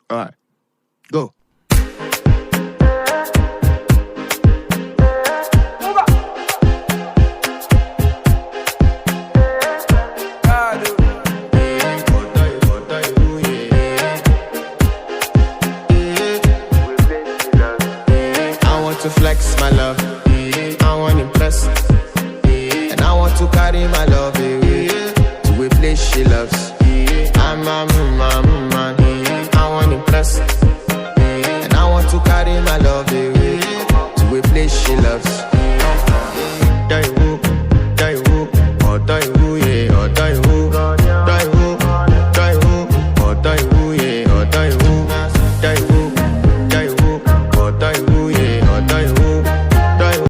All right, go. To flex my love, I want to impress, and I want to carry my love away to a place she loves. I'm a man, I want to impress.